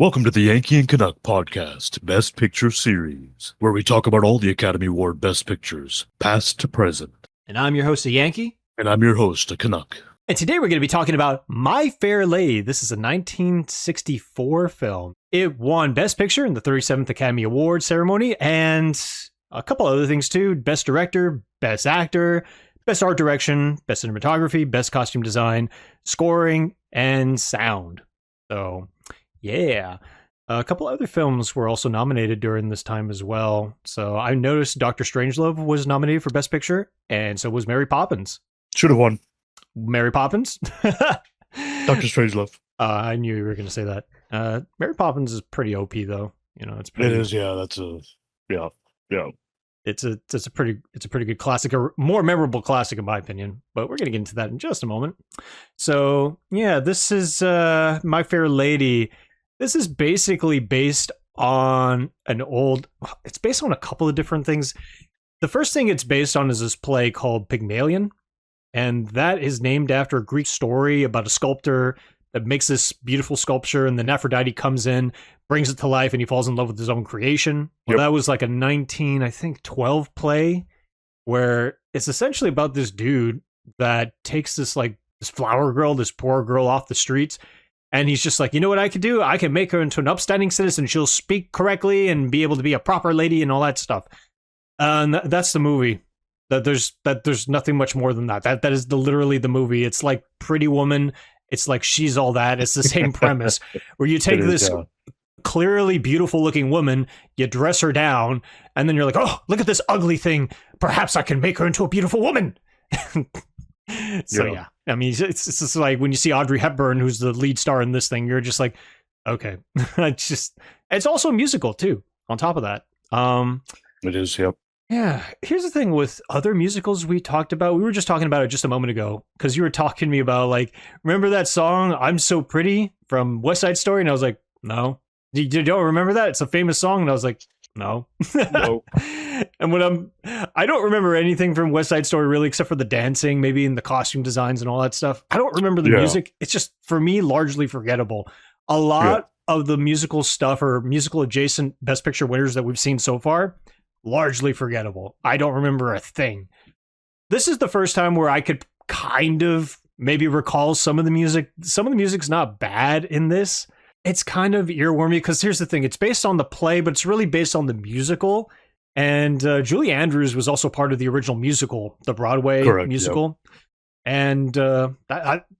Welcome to the Yankee and Canuck podcast, Best Picture Series, where we talk about all the Academy Award Best Pictures, past to present. And I'm your host, a Yankee. And I'm your host, a Canuck. And today we're going to be talking about My Fair Lady. This is a 1964 film. It won Best Picture in the 37th Academy Award ceremony and a couple other things too. Best Director, Best Actor, Best Art Direction, Best Cinematography, Best Costume Design, Scoring, and Sound. So, yeah. A couple other films were also nominated during this time as well. So I noticed Dr. Strangelove was nominated for Best Picture, and so was Mary Poppins. Should have won. Mary Poppins? Dr. Strangelove. I knew you were going to say that. Mary Poppins is pretty OP though. You know, it's pretty. It is, yeah. That's a, yeah. It's a pretty good classic, a more memorable classic in my opinion. But we're going to get into that in just a moment. So yeah, this is My Fair Lady. This is basically based on it's based on a couple of different things. The first thing it's based on is this play called Pygmalion. And that is named after a Greek story about a sculptor that makes this beautiful sculpture. And then Aphrodite comes in, brings it to life, and he falls in love with his own creation. Well, that was like a 1912 play where it's essentially about this dude that takes this flower girl, this poor girl off the streets. And he's just like, you know what I could do? I can make her into an upstanding citizen. She'll speak correctly and be able to be a proper lady and all that stuff. And that's the movie. There's nothing much more than that. That is literally the movie. It's like Pretty Woman. It's like She's All That. It's the same premise where you take this clearly beautiful looking woman, you dress her down, and then you're like, oh, look at this ugly thing. Perhaps I can make her into a beautiful woman. So yeah, I mean, it's just like when you see Audrey Hepburn, who's the lead star in this thing, you're just like, okay. It's also a musical too. On top of that, It is, yep. Yeah. Here's the thing with other musicals we talked about. We were just talking about it just a moment ago because you were talking to me about remember that song "I'm So Pretty" from West Side Story, and I was like, no, you don't remember that? It's a famous song, and I was like, no. No. And I don't remember anything from West Side Story really, except for the dancing, maybe in the costume designs and all that stuff. I don't remember the music. It's just, for me, largely forgettable. A lot of the musical stuff or musical adjacent Best Picture winners that we've seen so far, largely forgettable. I don't remember a thing. This is the first time where I could kind of maybe recall some of the music. Some of the music's not bad in this. It's kind of earwormy because here's the thing. It's based on the play, but it's really based on the musical. And Julie Andrews was also part of the original musical, the Broadway musical. Yep. And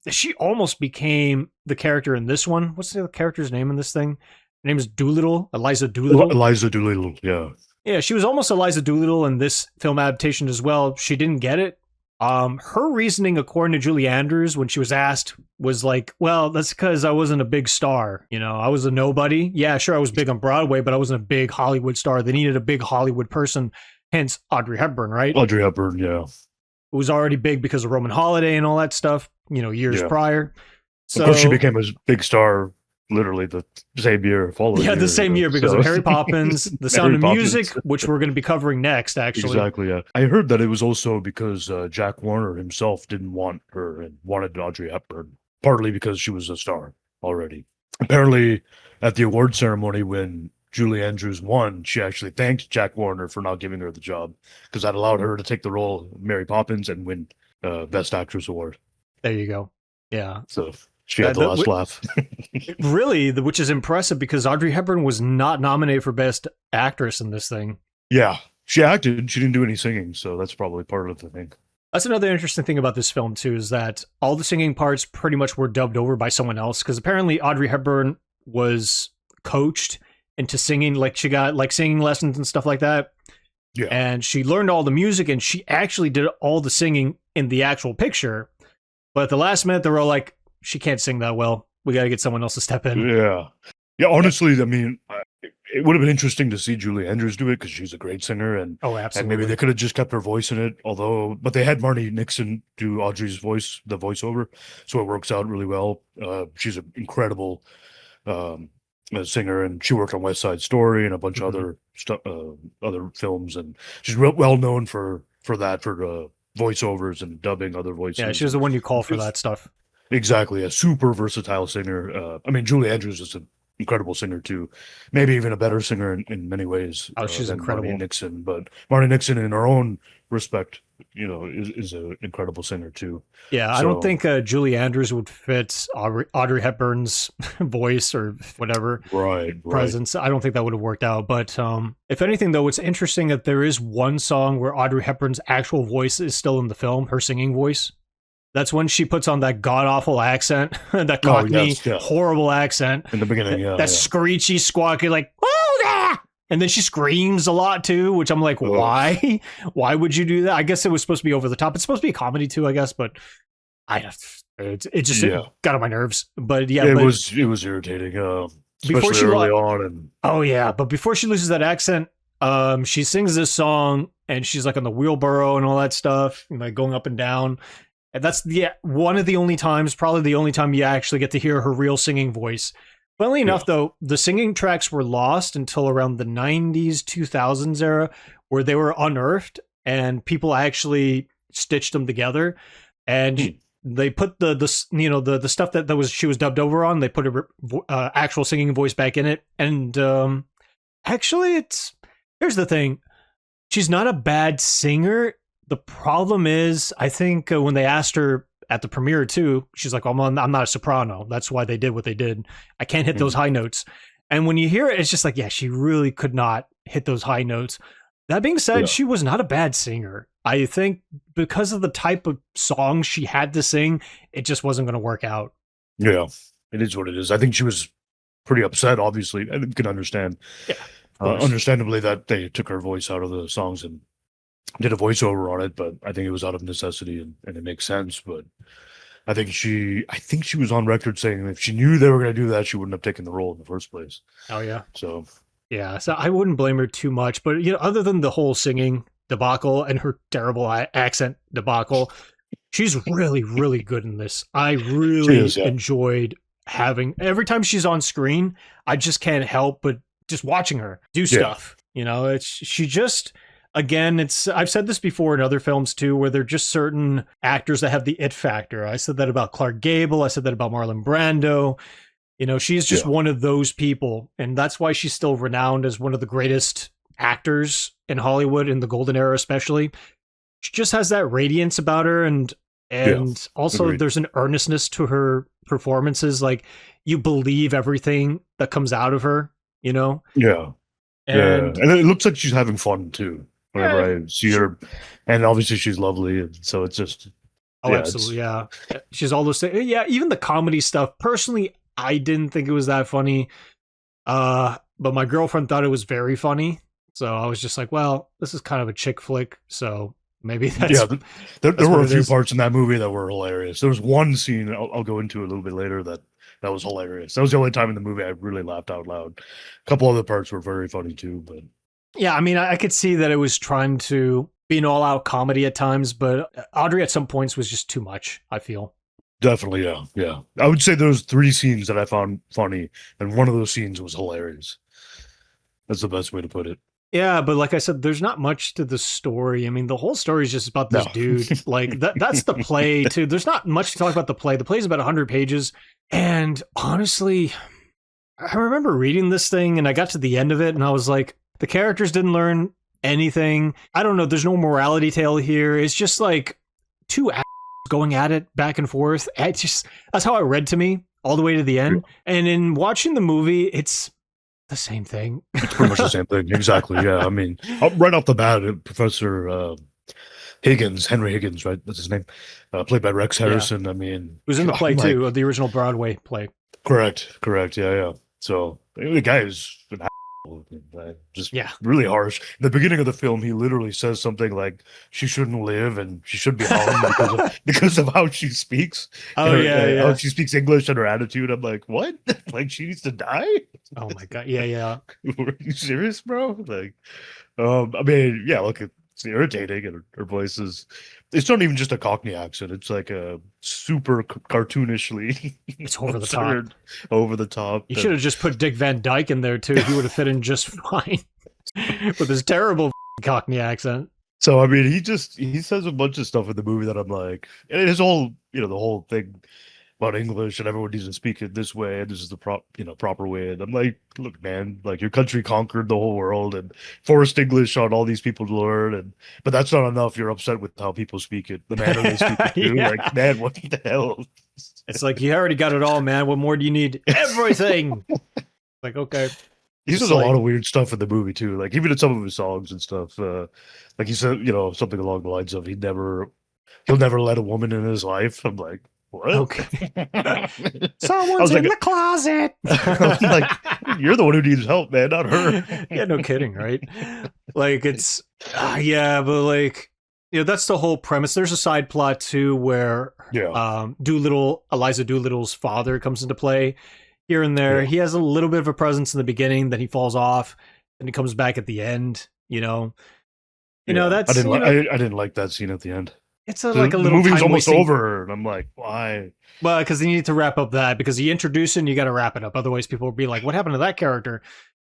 she almost became the character in this one. What's the character's name in this thing? Her name is Doolittle, Eliza Doolittle. Eliza Doolittle, yeah. Yeah, she was almost Eliza Doolittle in this film adaptation as well. She didn't get it. Her reasoning, according to Julie Andrews, when she was asked, was like, well, that's because I wasn't a big star. You know, I was a nobody. Yeah, sure, I was big on Broadway, but I wasn't a big Hollywood star. They needed a big Hollywood person, hence Audrey Hepburn, right? Audrey Hepburn, yeah. Who was already big because of Roman Holiday and all that stuff, years prior. So, of course, she became a big star literally the same year. The same year because of Mary Poppins, The Sound of Music, which we're going to be covering next, actually. Exactly, yeah. I heard that it was also because Jack Warner himself didn't want her and wanted Audrey Hepburn, partly because she was a star already. Apparently, at the award ceremony when Julie Andrews won, she actually thanked Jack Warner for not giving her the job because that allowed her to take the role of Mary Poppins and win Best Actress Award. There you go. Yeah. So she had the last laugh. Really, which is impressive because Audrey Hepburn was not nominated for Best Actress in this thing. Yeah, she acted. She didn't do any singing, so that's probably part of the thing. That's another interesting thing about this film, too, is that all the singing parts pretty much were dubbed over by someone else because apparently Audrey Hepburn was coached into singing, she got singing lessons and stuff like that. Yeah. And she learned all the music and she actually did all the singing in the actual picture. But at the last minute, they were all like, she can't sing that well. We got to get someone else to step in. Yeah. Yeah, honestly, I mean, it would have been interesting to see Julie Andrews do it because she's a great singer. And, absolutely. And maybe they could have just kept her voice in it. But they had Marnie Nixon do Audrey's voice, the voiceover. So it works out really well. She's an incredible singer, and she worked on West Side Story and a bunch of other films. And she's well known for voiceovers and dubbing other voices. Yeah, she was the one you call for that stuff. Exactly, a super versatile singer. I mean, Julie Andrews is incredible singer too. Maybe even a better singer in many ways Oh, she's than Marty incredible. Nixon. But Marty Nixon, in her own respect, is an incredible singer too. Yeah, I don't So think Julie Andrews would fit Audrey Hepburn's voice or whatever right. presence. I don't think that would have worked out. But if anything, though, it's interesting that there is one song where Audrey Hepburn's actual voice is still in the film, her singing voice. That's when she puts on that god awful accent, that Cockney horrible accent in the beginning. Yeah, that screechy, squawky, like "Oh there!" And then she screams a lot too, which I'm like, why? Why would you do that? I guess it was supposed to be over the top. It's supposed to be a comedy too, I guess, but it just got on my nerves. But yeah, it was irritating. Before she early on, and but before she loses that accent, she sings this song and she's like on the wheelbarrow and all that stuff, and like going up and down. And that's one of the only times, probably the only time you actually get to hear her real singing voice. Funnily enough, though, the singing tracks were lost until around the 90s, 2000s era, where they were unearthed and people actually stitched them together. And they put the stuff that was she was dubbed over on, they put her actual singing voice back in it. And actually, here's the thing. She's not a bad singer. The problem is, I think when they asked her at the premiere too, she's like, I'm not a soprano. That's why they did what they did. I can't hit those high notes. And when you hear it, it's just like, yeah, she really could not hit those high notes. That being said, she was not a bad singer. I think because of the type of song she had to sing, it just wasn't going to work out. Yeah, it is what it is. I think she was pretty upset, obviously. I can understand. Yeah, understandably that they took her voice out of the songs and did a voiceover on it, but I think it was out of necessity and it makes sense. But I think she was on record saying if she knew they were going to do that, she wouldn't have taken the role in the first place. Oh yeah. So I wouldn't blame her too much, but other than the whole singing debacle and her terrible accent debacle, she's really, really good in this. I really enjoyed having every time she's on screen. I just can't help but just watching her do stuff. She just. Again, I've said this before in other films too, where they're just certain actors that have the it factor. I said that about Clark Gable. I said that about Marlon Brando. She's just one of those people. And that's why she's still renowned as one of the greatest actors in Hollywood in the golden era, especially. She just has that radiance about her. And also there's an earnestness to her performances. Like you believe everything that comes out of her, Yeah. And it looks like she's having fun too. Whenever I see her, and obviously she's lovely, and so it's just absolutely, she's all those things. Yeah, even the comedy stuff. Personally, I didn't think it was that funny, but my girlfriend thought it was very funny. So I was just like, well, this is kind of a chick flick, so maybe that's there were a few parts in that movie that were hilarious. There was one scene I'll go into a little bit later that was hilarious. That was the only time in the movie I really laughed out loud. A couple other parts were very funny too, but. Yeah, I mean, I could see that it was trying to be an all-out comedy at times, but Audrey at some points was just too much, I feel. Definitely, yeah. I would say there was 3 scenes that I found funny, and one of those scenes was hilarious. That's the best way to put it. Yeah, but like I said, there's not much to the story. I mean, the whole story is just about this dude. Like, that's the play, too. There's not much to talk about the play. The play is about 100 pages, and honestly, I remember reading this thing, and I got to the end of it, and I was like, the characters didn't learn anything. I don't know. There's no morality tale here. It's just like 2 going at it back and forth. That's how it read to me all the way to the end. And in watching the movie, it's the same thing. It's pretty much the same thing. Exactly. Yeah. I mean, right off the bat, Professor Henry Higgins, right? That's his name. Played by Rex Harrison. I mean, he was in the play too, the original Broadway play. Correct. Yeah. So the guy is an just really harsh. In the beginning of the film, he literally says something like she shouldn't live and she should be hung because of how she speaks. How she speaks English and her attitude. I'm like, what? Like she needs to die? Oh my god. Yeah. Are you serious, bro? Like, I mean, yeah, look, it's irritating, and her voice is. It's not even just a Cockney accent. It's like a super cartoonishly. It's over the top. Over the top. You should have just put Dick Van Dyke in there too. He would have fit in just fine with his terrible Cockney accent. So I mean, he says a bunch of stuff in the movie that I'm like, and his whole, the whole thing about English and everyone needs to speak it this way and this is the proper way. And I'm like, look, man, like your country conquered the whole world and forced English on all these people to learn, and but that's not enough. You're upset with how people speak it, the manner they speak it too. Yeah. Like, man, what the hell? It's like, you already got it all, man. What more do you need? Everything. Like, okay. He Just says a like- lot of weird stuff in the movie too, like even in some of his songs and stuff. Like he said, something along the lines of he'll never let a woman in his life. I'm like, what? Okay. I Someone's was in like, the closet. I'm like, you're the one who needs help, man, not her. Yeah, no kidding, right? Like, it's yeah, but like, that's the whole premise. There's a side plot too where Yeah. Eliza Doolittle's father comes into play here and there. Yeah. He has a little bit of a presence in the beginning, then he falls off, and he comes back at the end. That's I didn't like that scene at the end. it's The like a little movie's almost time-wasting- over, and I'm like, why? Well, because they need to wrap up that, because you introduce it and you got to wrap it up. Otherwise, people will be like, "What happened to that character?"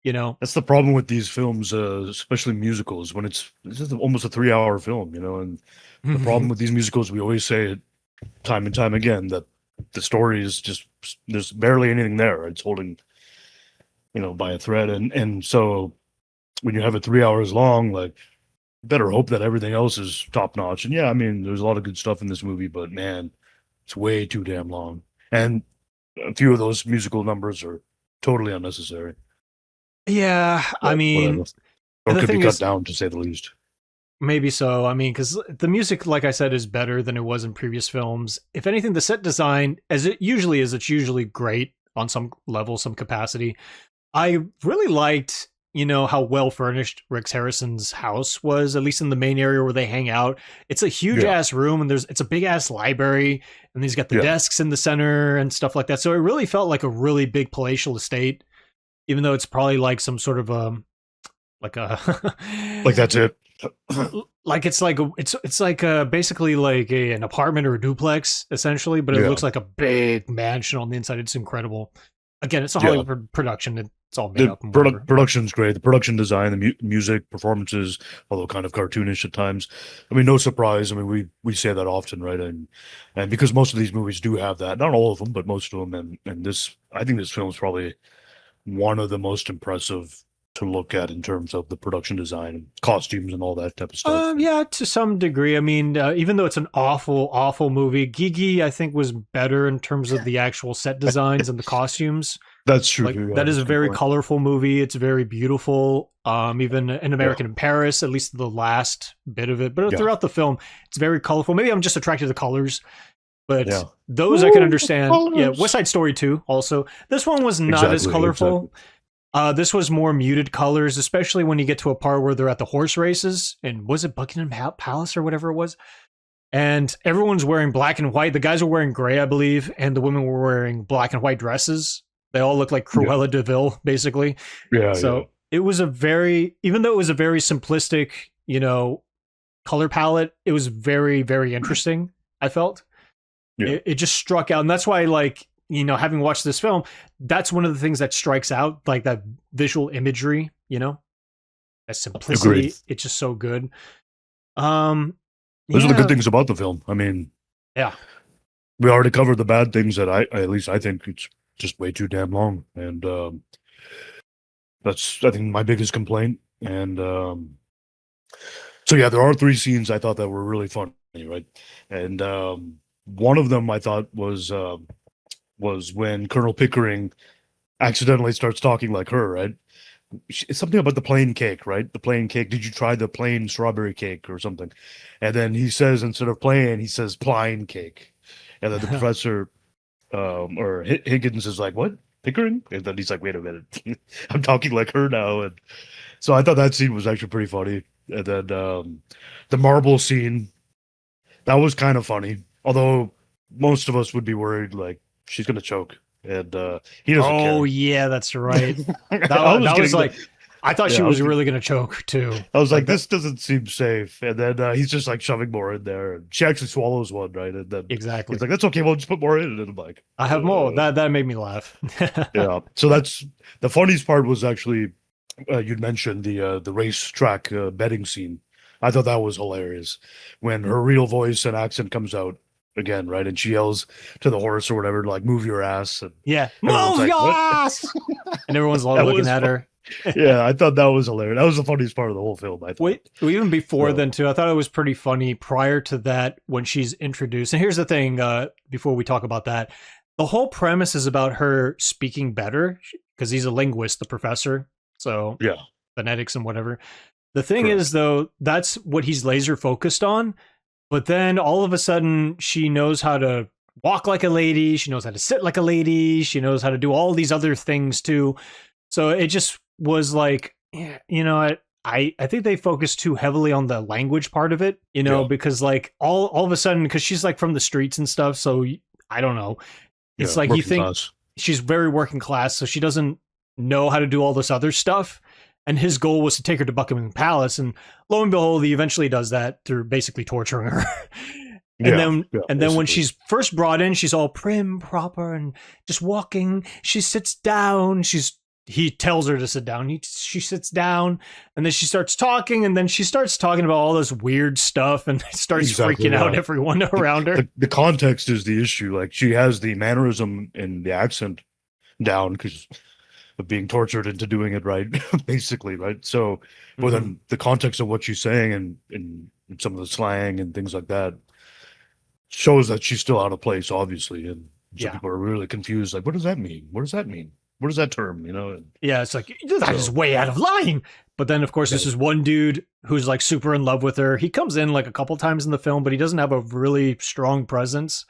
That's the problem with these films, especially musicals, when this is almost a 3-hour film, and the problem with these musicals, we always say it time and time again, that the story is just, there's barely anything there. It's holding, by a thread. And so when you have it 3 hours long, like, better hope that everything else is top notch. And yeah, I mean, there's a lot of good stuff in this movie, but man, it's way too damn long. And a few of those musical numbers are totally unnecessary. Yeah, I But mean, whatever. Or the could be thing cut is- down, to say the least. maybe so. I mean, because the music, like I said, is better than it was in previous films. If anything, the set design, as it usually is, it's usually great on some level, some capacity. I really liked, how well furnished Rex Harrison's house was, at least in the main area where they hang out. It's a huge Yeah. ass room, and it's a big ass library, and he's got the Yeah. desks in the center and stuff like that. So it really felt like a really big palatial estate, even though it's probably like some sort of like a Like, that's it. like it's like basically like an apartment or a duplex essentially, but it Yeah. looks like a big mansion on the inside. It's incredible. Again, it's a Yeah. Hollywood production. It's all made The up. And whatever. production's great. The production design, the music, performances, although kind of cartoonish at times. I mean, no surprise. I mean, we say that often, right? And because most of these movies do have that, not all of them, but most of them. And this, I think this film is probably one of the most impressive to look at in terms of the production design and costumes and all that type of stuff. Yeah, to some degree. I mean, even though it's an awful movie, Gigi, I think, was better in terms of the actual set designs and the costumes. That's true. Like, too, yeah, that is a that's a good very point. colorful movie. It's very beautiful. Even in American in Paris, at least the last bit of it, but Yeah. throughout the film, it's very colorful. Maybe I'm just attracted to colors, but Yeah. those I can Ooh, understand. Yeah, colors. West Side Story too. Also, this one was not as Exactly, colorful. This was more muted colors, especially when you get to a part where they're at the horse races, and was it Buckingham Palace or whatever it was? And everyone's wearing black and white. The guys were wearing gray, I believe, and the women were wearing black and white dresses. They all look like Cruella de Vil, basically. Yeah. So it was even though it was a very simplistic, color palette, it was very, very interesting, I felt. Yeah. It just struck out. And that's why, like, having watched this film, that's one of the things that strikes out, like that visual imagery, that simplicity. Agreed. It's just so good. Those are the Yeah. good things about the film. I mean, Yeah. we already covered the bad things that at least I think it's just way too damn long. And that's, I think, my biggest complaint. And so, yeah, there are 3 scenes I thought that were really funny, right? And one of them I thought was when Colonel Pickering accidentally starts talking like her, right? It's something about the plain cake, right? The plain cake. Did you try the plain strawberry cake or something? And then he says, instead of plain, he says plain cake. And then the professor, or Higgins, is like, what? Pickering? And then he's like, wait a minute. I'm talking like her now. And so I thought that scene was actually pretty funny. And then the marble scene, that was kind of funny. Although most of us would be worried, like, she's going to choke. And he doesn't care. Oh, yeah, that's right. That I was was getting like, I thought she Yeah, I was was- really going to choke too. I was like, that- this doesn't seem safe. And then he's just like shoving more in there. And she actually swallows one, right? And then Exactly. he's like, that's okay. We'll just put more in. And I'm like, I have more. That made me laugh. yeah. So that's the funniest part was actually, you'd mentioned the racetrack betting scene. I thought that was hilarious when her real voice and accent comes out again, right? And she yells to the horse or whatever, like, move your ass. And Yeah, everyone's move like, your what? ass, and everyone's all That looking was at fun. her. Yeah, I thought that was hilarious. That was the funniest part of the whole film, I thought. Wait, even before So, then too, I thought it was pretty funny. Prior to that, when she's introduced, and here's the thing: before we talk about that, the whole premise is about her speaking better because he's a linguist, the professor. So yeah, phonetics and whatever. The thing is, correct. though, that's what he's laser focused on. But then all of a sudden, she knows how to walk like a lady. She knows how to sit like a lady. She knows how to do all these other things too. So it just was like, yeah, I think they focused too heavily on the language part of it, Yeah, because like all of a sudden, because she's like from the streets and stuff. So I don't know. It's yeah, like you working think class. she's very working class, so she doesn't know how to do all this other stuff. And his goal was to take her to Buckingham Palace, and lo and behold, he eventually does that through basically torturing her. and Yeah, then yeah, and then when basically. she's first brought in, she's all prim, proper, and just walking. She sits down. He tells her to sit down. She sits down, and then she starts talking, and then she starts talking about all this weird stuff, and starts Exactly, freaking out yeah. everyone around her. The context is the issue. Like, she has the mannerism and the accent down because of being tortured into doing it right, basically, right? So, but Mhm. then the context of what she's saying and some of the slang and things like that shows that she's still out of place, obviously. And some Yeah. people are really confused, like, what does that mean? What does that mean? What is that term? And Yeah, it's like that is so, way out of line. But then, of course, yeah. this is one dude who's like super in love with her. He comes in like a couple times in the film, but he doesn't have a really strong presence.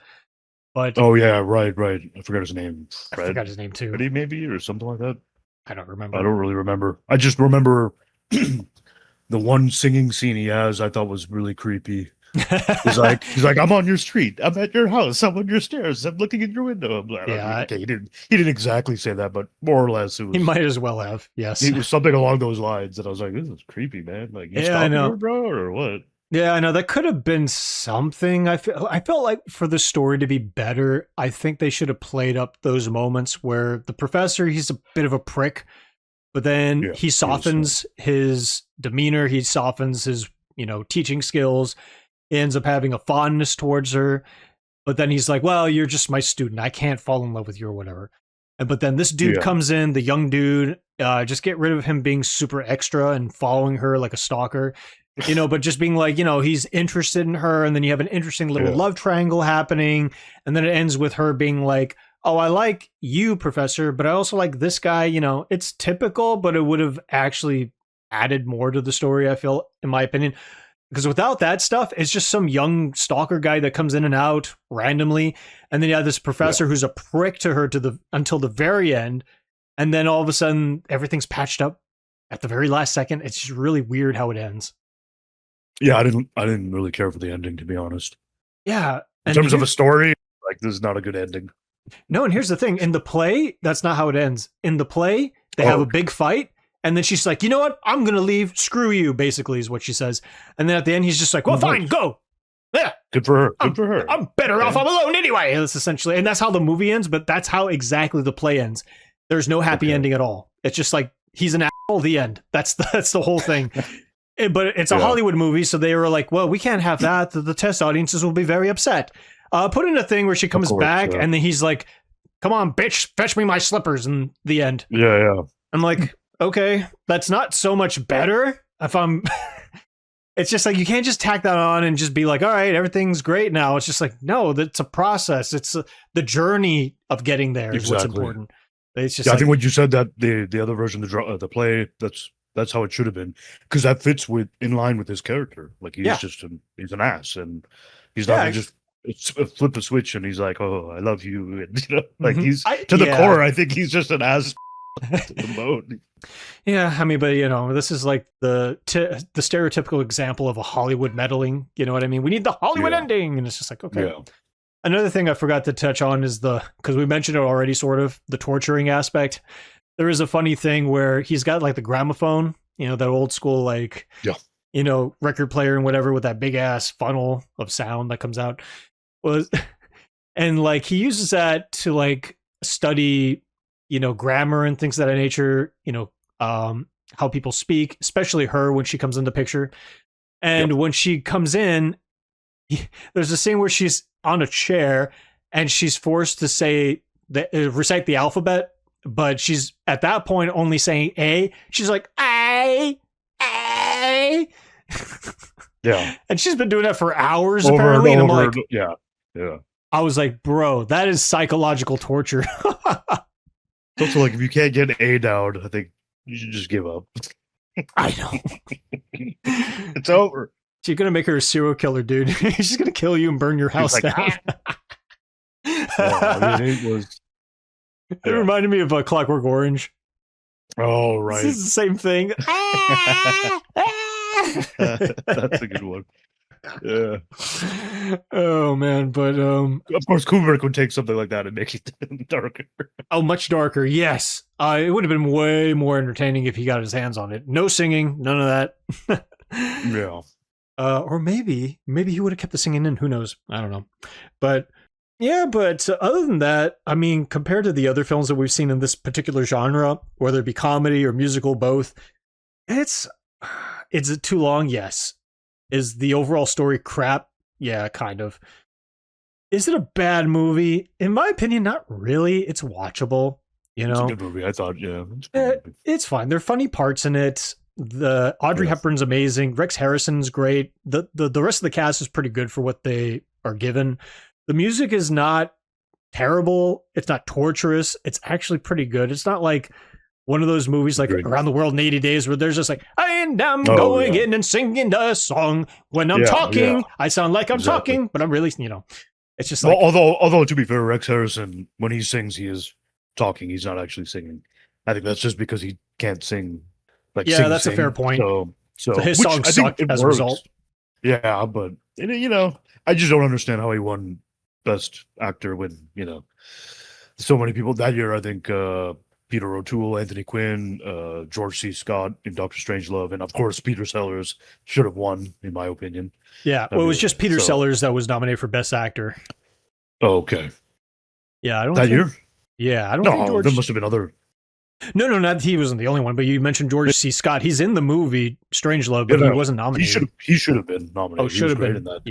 But Oh yeah, right, right. I forgot his name. I forgot his name too. Freddie, maybe, or something like that. I don't I remember. don't really remember. I just remember the one singing scene he has. I thought was really creepy. He's like, I'm on your street. I'm at your house. I'm on your stairs. I'm looking in your window. Yeah, Okay, he didn't exactly say that, but more or less he might as well have. Yes. it was something along those lines. And I was like, this is creepy, man. Like, you Yeah, I stalking her, know. bro, or what? Yeah, I know. That could have been something. I felt like for the story to be better, I think they should have played up those moments where the professor, he's a bit of a prick, but then Yeah, he he is. softens his demeanor, he softens his, teaching skills. He ends up having a fondness towards her, but then he's like, "Well, you're just my student. I can't fall in love with you or whatever." But then this dude Yeah, comes in, the young dude. Just get rid of him being super extra and following her like a stalker. But just being like, he's interested in her, and then you have an interesting little yeah, love triangle happening, and then it ends with her being like, "Oh, I like you, Professor, but I also like this guy." It's typical, but it would have actually added more to the story, I feel, in my opinion. Because without that stuff, it's just some young stalker guy that comes in and out randomly, and then you have this yeah. professor who's a prick to her until the very end, and then all of a sudden everything's patched up at the very last second. It's just really weird how it ends. Yeah, I didn't really care for the ending, to be honest. Yeah, In and terms of a here's story, like, this is not a good ending. no, and here's the thing: in the play, that's not how it ends. In the play, they have Oh, a big fight, and then she's like, "You know what? I'm gonna leave. Screw you." Basically, is what she says. And then at the end, he's just like, "Well, fine, nice. go. Yeah, Good for her. Good I'm for her. I'm better off. Okay. I'm alone anyway." And that's essentially, and that's how the movie ends. But that's how exactly the play ends. There's no happy Okay. ending at all. It's just like he's an asshole. The end. That's the whole thing. But it's a Yeah. Hollywood movie, so they were like, "Well, we can't have that. The test audiences will be very upset." Put in a thing where she Of comes course. back, Yeah. and then he's like, "Come on, bitch, fetch me my slippers." And the end. Yeah. Yeah. I'm like, okay, that's not so much better. If I'm, it's just like you can't just tack that on and just be like, all right, everything's great now. It's just like, no, that's a process. It's the journey of getting there is what's Exactly. important. It's just Yeah, I like, think when you said that the other version, the play, that's how it should have been, because that fits in line with his character. Like, yeah, he's an ass, and he's not yeah, gonna just flip a switch and he's like, oh, I love you, and like, mhm. he's to the Yeah, core. I think he's just an ass to the bone. yeah. I mean, but this is like the stereotypical example of a Hollywood meddling. You know what I mean? We need the Hollywood Yeah, ending, and it's just like, okay. yeah, Another thing I forgot to touch on is because we mentioned it already, sort of the torturing aspect. There is a funny thing where he's got like the gramophone, that old school, like, yeah, record player and whatever with that big ass funnel of sound that comes out. And like he uses that to like study, grammar and things of that nature, how people speak, especially her when she comes in the picture. yep, And when she comes in, there's a scene where she's on a chair and she's forced to say recite the alphabet, but she's at that point only saying A. She's like A. Yeah. And she's been doing that for hours Over apparently. And I'm like, yeah. I was like, bro, that is psychological torture. It's also like if you can't get A down, I think you should just give up. I know. It's over. She's gonna make her a serial killer, dude. She's gonna kill you and burn your house like, down. I mean, it was. It reminded me of Clockwork Orange. Oh, right. This is the same thing. That's a good one. Yeah. Oh man, but Of course, Kubrick would take something like that and make it darker. oh, much darker. Yes, it would have been way more entertaining if he got his hands on it. No singing, none of that. Yeah. Or maybe he would have kept the singing in. Who knows? I don't know. But yeah, but other than that, I mean, compared to the other films that we've seen in this particular genre, whether it be comedy or musical, both, is it too long? Yes. Is the overall story crap? Yeah, kind of. Is it a bad movie? In my opinion, not really. It's watchable. You know, It's a good movie. I thought, yeah. it's fine. There are funny parts in it. The Audrey Hepburn's amazing. Rex Harrison's great. The rest of the cast is pretty good for what they are given. The music is not terrible. It's not torturous. It's actually pretty good. It's not like one of those movies like Around the World in 80 Days where there's just like, and I'm going in and singing the song. When I'm talking, I sound like I'm talking, but I'm really, it's just like... Although, to be fair, Rex Harrison, when he sings, he is talking. He's not actually singing. I think that's just because he can't sing. Like, that's a fair point. So his song sucked as a result. Yeah, but, I just don't understand how he won Best Actor when, so many people that year. I think Peter O'Toole, Anthony Quinn, George C. Scott in Doctor Strangelove, and of course Peter Sellers should have won, in my opinion. Yeah, well, it was just Peter Sellers that was nominated for Best Actor. Oh, okay. Yeah, I don't that year. Yeah, I don't think George... there must have been other. No, not he wasn't the only one. But you mentioned George C. Scott. He's in the movie Strangelove, but he wasn't nominated. He should have been nominated. Oh, should have been. In that.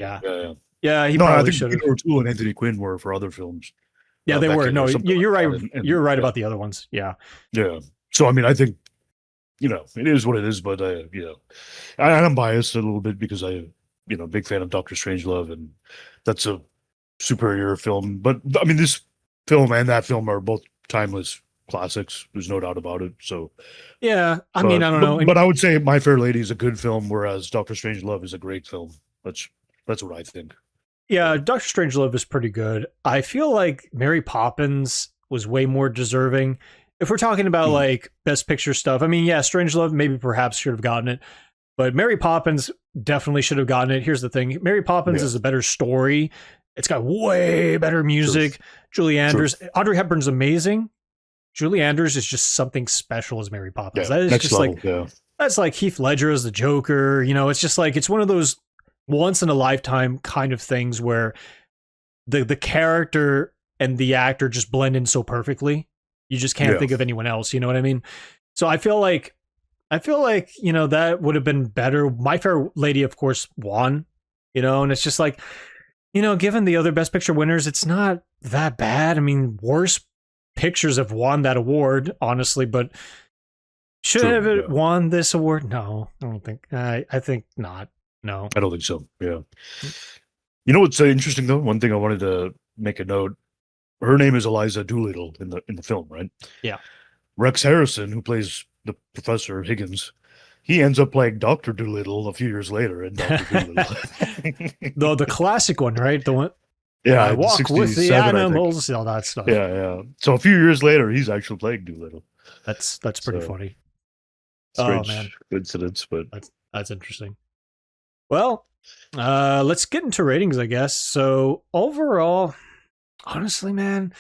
Yeah. He probably should have. Peter O'Toole and Anthony Quinn were for other films. Yeah, they were. No, you're right. And you're right about the other ones. Yeah. Yeah. So I mean, I think it is what it is. But I'm biased a little bit because big fan of Doctor Strangelove, and that's a superior film. But I mean, this film and that film are both timeless classics. There's no doubt about it. So yeah, I mean, I don't know. But I would say My Fair Lady is a good film, whereas Doctor Strangelove is a great film. That's what I think. Yeah, Doctor Strangelove is pretty good. I feel like Mary Poppins was way more deserving. If we're talking about like Best Picture stuff, I mean, yeah, Strangelove maybe perhaps should have gotten it, but Mary Poppins definitely should have gotten it. Here's the thing: Mary Poppins is a better story. It's got way better music. Julie Andrews, Audrey Hepburn's amazing. Julie Andrews is just something special as Mary Poppins. That is just level, that's like Heath Ledger as the Joker. It's just like it's one of those once in a lifetime kind of things where the character and the actor just blend in so perfectly. You just can't think of anyone else. You know what I mean? So I feel like, that would have been better. My Fair Lady, of course, won, and it's just like, given the other Best Picture winners, it's not that bad. I mean, worse pictures have won that award, honestly, but should have it won this award? No, I don't think. I think not. No, I don't think so. Yeah. What's interesting though? One thing I wanted to make a note. Her name is Eliza Doolittle in the film, right? Yeah. Rex Harrison, who plays the Professor Higgins, he ends up playing Dr. Doolittle a few years later in Dr. Doolittle. the classic one, right? The one. Yeah, I walk with the animals, all that stuff. Yeah. So a few years later, he's actually playing Doolittle. That's pretty funny. Strange man, coincidence, but that's interesting. Well, let's get into ratings, I guess. So overall, honestly, man,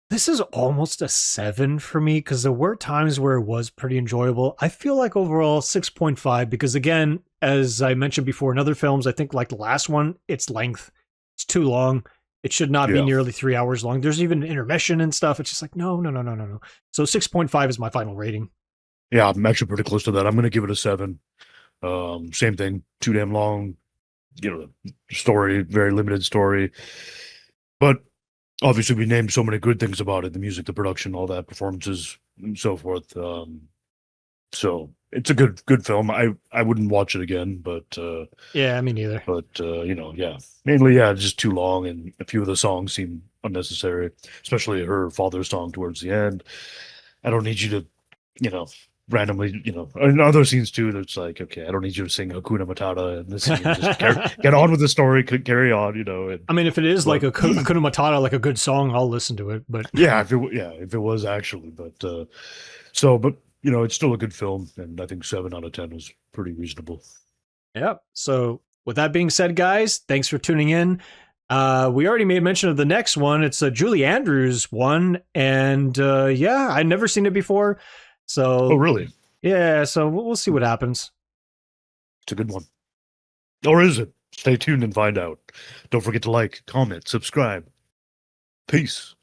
this is almost a 7 for me because there were times where it was pretty enjoyable. I feel like overall 6.5 because, again, as I mentioned before in other films, I think like the last one, its length, it's too long. It should not be nearly 3 hours long. There's even intermission and stuff. It's just like, no. So 6.5 is my final rating. Yeah, I'm actually pretty close to that. I'm going to give it a 7. Same thing, too damn long. story, very limited story. But obviously, we named so many good things about it: the music, the production, all that, performances, and so forth. So it's a good film. I wouldn't watch it again, but Yeah, me neither. yeah, mainly just too long, and a few of the songs seem unnecessary, especially her father's song towards the end. I don't need you to, randomly, in other scenes too. It's like, okay, I don't need you to sing Hakuna Matata in this scene. Just get on with the story, carry on, And, I mean, if it is like a Hakuna Matata, like a good song, I'll listen to it. But if it was actually, but it's still a good film, and I think 7 out of 10 was pretty reasonable. yeah. So with that being said, guys, thanks for tuning in. We already made mention of the next one. It's a Julie Andrews one, and I'd never seen it before. So Oh, really? Yeah. So we'll see what happens. It's a good one. Or is it? Stay tuned and find out. Don't forget to like, comment, subscribe. Peace.